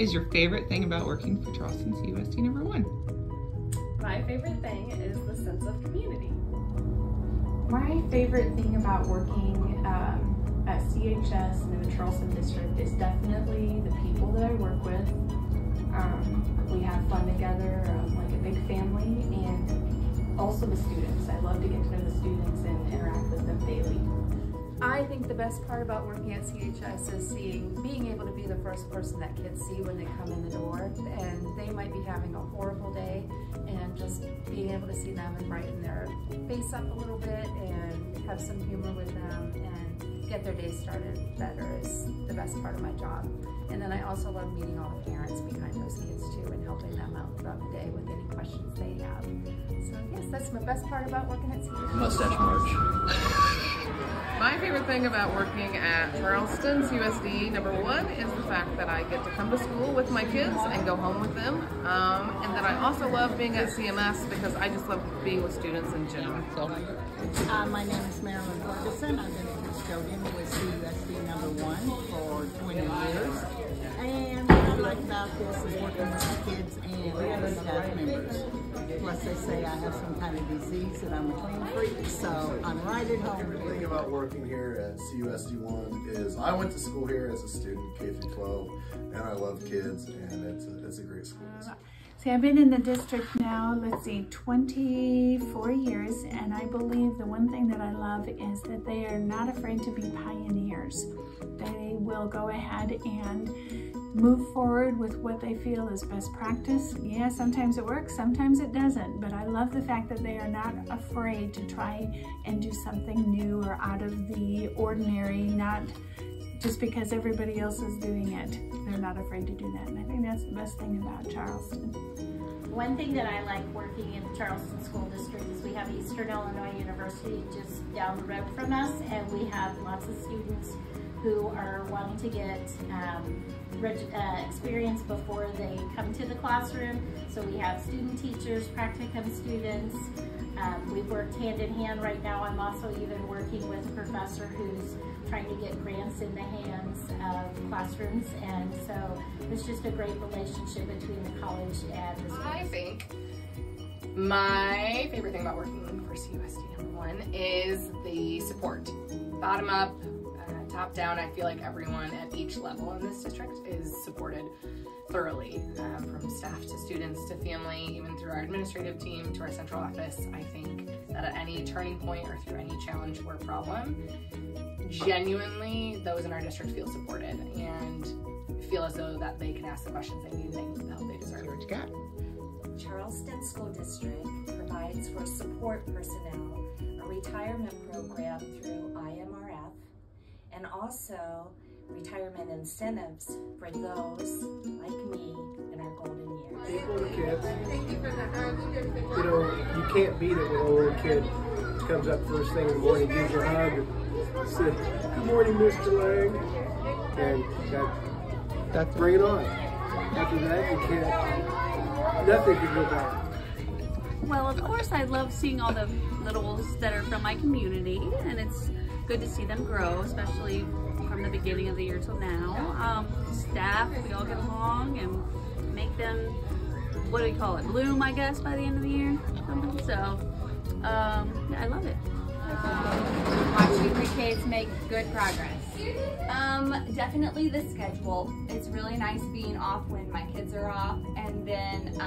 is your favorite thing about working for Charleston CUSD #1? My favorite thing is the sense of community. My favorite thing about working at CHS and in the Charleston district is definitely the people that I work with. We have fun together, like a big family, and also the students. I love to get to know the students and interact with them daily. I think the best part about working at CHS is being able to be the first person that kids see when they come in the door, and they might be having a horrible day, and just being able to see them and brighten their face up a little bit and have some humor with them and get their day started better is the best part of my job. And then I also love meeting all the parents behind those kids too and helping them out throughout the day with any questions they have. So yes, that's the best part about working at CHS. Mustache March. My favorite thing about working at Charleston CUSD #1 is the fact that I get to come to school with my kids and go home with them. And that I also love being at CMS because I just love being with students in general. My name is Marilyn Ferguson. I've been a custodian with CUSD #1 for 20 years. And what I like about this is working with the kids and the staff members. Plus they say I have some kind of disease and I'm a clean freak, so I'm right at home. The thing about working here at CUSD1 is I went to school here as a student, K through 12, and I love kids, and it's a great school. See, I've been in the district now, 24 years, and I believe the one thing that I love is that they are not afraid to be pioneers. They will go ahead and move forward with what they feel is best practice. Yeah, sometimes it works, sometimes it doesn't, but I love the fact that they are not afraid to try and do something new or out of the ordinary, not just because everybody else is doing it. They're not afraid to do that, and I think that's the best thing about Charleston. One thing that I like working in the Charleston School District is we have Eastern Illinois University just down the road from us, and we have lots of students who are wanting to get experience before they come to the classroom. So we have student teachers, practicum students. We've worked hand in hand. Right now I'm also even working with a professor who's trying to get grants in the hands of classrooms, and so it's just a great relationship between the college and the schools. I think my favorite thing about working for CUSD #1 is the support. Bottom up, top down, I feel like everyone at each level in this district is supported thoroughly, from staff to students to family, even through our administrative team to our central office. I think that at any turning point or through any challenge or problem, genuinely those in our district feel supported and feel as though that they can ask the questions they need and the help they deserve. What you got? Charleston School District provides for support personnel a retirement program through IMRF, and also retirement incentives for those like me in our golden years. People and kids, you know, you can't beat it when a little kid comes up first thing in the morning, gives you a hug, and says, "Good morning, Mr. Lang," and that's bring it on. After that, you can't, nothing can go back. Well, of course, I love seeing all the littles that are from my community, and it's good to see them grow, especially from the beginning of the year till now. Staff, we all get along and make them, what do we call it, bloom, I guess, by the end of the year. So, I love it. Watching the kids make good progress. Definitely the schedule. It's really nice being off when my kids are off, and then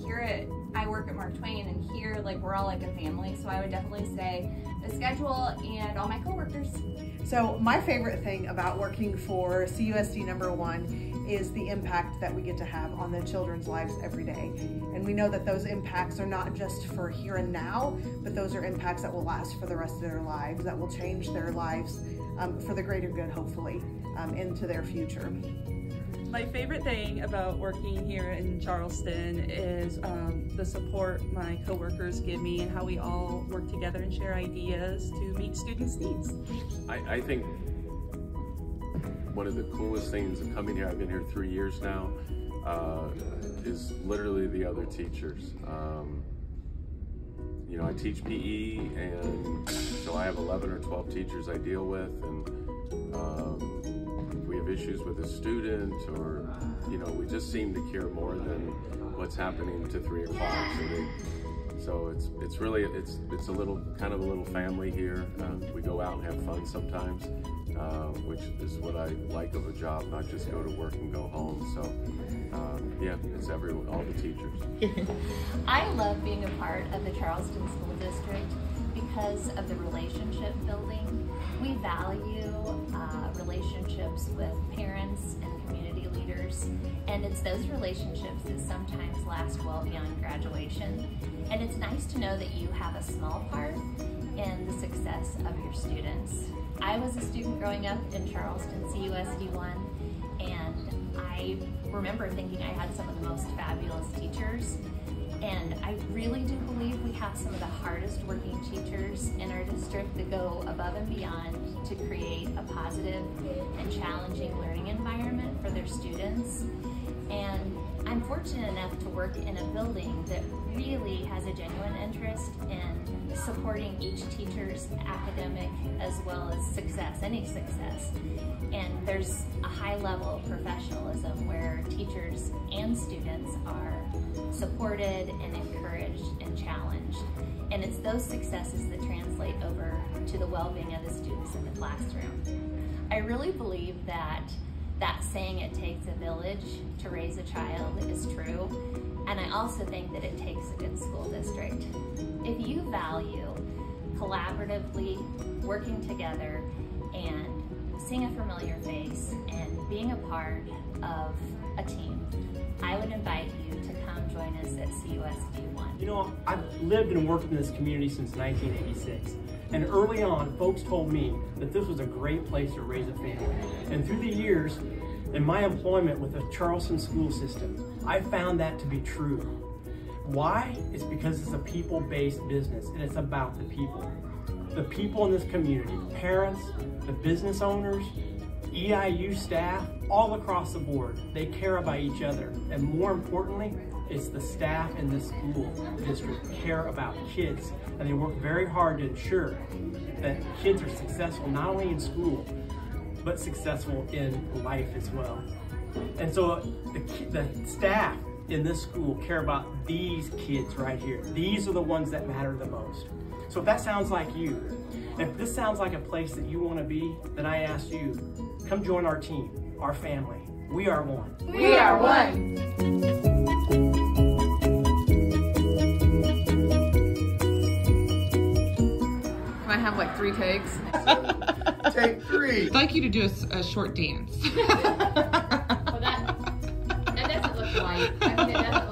here I work at Mark Twain, and here like we're all like a family, so I would definitely say the schedule and all my coworkers. So my favorite thing about working for CUSD #1 is the impact that we get to have on the children's lives every day. And we know that those impacts are not just for here and now, but those are impacts that will last for the rest of their lives, that will change their lives for the greater good, hopefully, into their future. My favorite thing about working here in Charleston is the support my coworkers give me and how we all work together and share ideas to meet students' needs. I think one of the coolest things of coming here, I've been here 3 years now, is literally the other teachers. You know, I teach PE, and so I have 11 or 12 teachers I deal with, and if we we have issues with a student, or we just seem to care more than what's happening to 3 o'clock. So it's really it's a little kind of a little family here. We go out and have fun sometimes, which is what I like of a job, not just go to work and go home. So yeah, it's everyone, all the teachers. I love being a part of the Charleston School District because of the relationship building. We value relationships with parents and community leaders, and it's those relationships that sometimes last well beyond graduation. And it's nice to know that you have a small part in the success of your students. I was a student growing up in Charleston CUSD 1, and I remember thinking I had some of the most fabulous teachers. And I really do believe we have some of the hardest working teachers in our district that go above and beyond to create a positive and challenging learning environment for their students. And I'm fortunate enough to work in a building that really has a genuine interest in supporting each teacher's academic as well as success, any success. And there's a high level of professionalism where teachers and students are supported and encouraged and challenged. And it's those successes that translate over to the well-being of the students in the classroom. I really believe that saying it takes a village to raise a child is true. And I also think that it takes a good school district. If you value collaboratively working together and seeing a familiar face and being a part of a team, I would invite you to come join us at CUSD 1. I've lived and worked in this community since 1986. And early on, folks told me that this was a great place to raise a family. And through the years, in my employment with the Charleston school system, I found that to be true. Why? It's because it's a people-based business, and it's about the people. The people in this community, parents, the business owners, EIU staff, all across the board, they care about each other. And more importantly, it's the staff in the school district care about kids, and they work very hard to ensure that kids are successful not only in school, but successful in life as well. And so the staff in this school care about these kids right here. These are the ones that matter the most. So if that sounds like you, if this sounds like a place that you want to be, then I ask you, come join our team, our family. We are one. We are one. Can I have like 3 takes? Take 3. I'd like you to do a short dance. Well, that doesn't look right. I mean, it doesn't